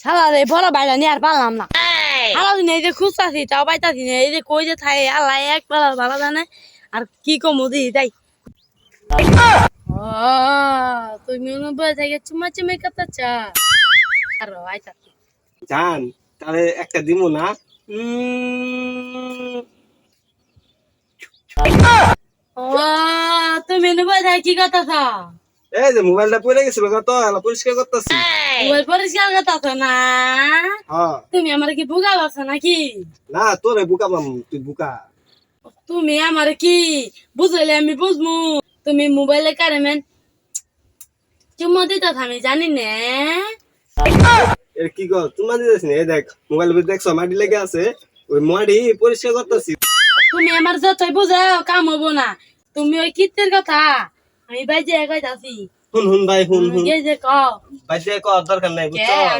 শালা রে বড় বাইরা নিয়ে আর পারলাম না। সারাদিন এই যে খুঁজতাছি তাও পাইতাছি না, এই যে কই যে থাকে আল্লাহ এক বেলা ভালো জানে। আর কি কমু দি তাই তুমি বয়ে থেকে চুমা চুমে করতেছ আর আইতাছি জান তাহলে একটা দিমু না। ও তুমি বয়ে থাকে কি করতেছ? এই যে মোবাইলটা পড়ে গেছিল কত এলা পরিষ্কার করতেছি। মোবাইল পরিষ্কার করতেছ না? হ্যাঁ তুমি আমার কি বুকা পাচ্ছ নাকি? না তোরে বুকা পাম, তুই বুকা। তুমি আমার কি বুঝাইলে আমি বুঝমু? তুমি মোবাইলে কারেমেন চুমা দিতাছ আমি জানি না। এর কি কর তোমার দিতেছি না, এই দেখ মোবাইল দেখছো মাটি লেগে আছে, ওই মাটি পরিষ্কার করতেছি। তুমি আমার যতই বুঝাও কাম হবো না। তুমি ওই কীর্তির কথা আমি বাইজে কইতাছি। হুন হুন ভাই হুন হুন যে কও ভাই যে কর দরকার নাই বুঝছো।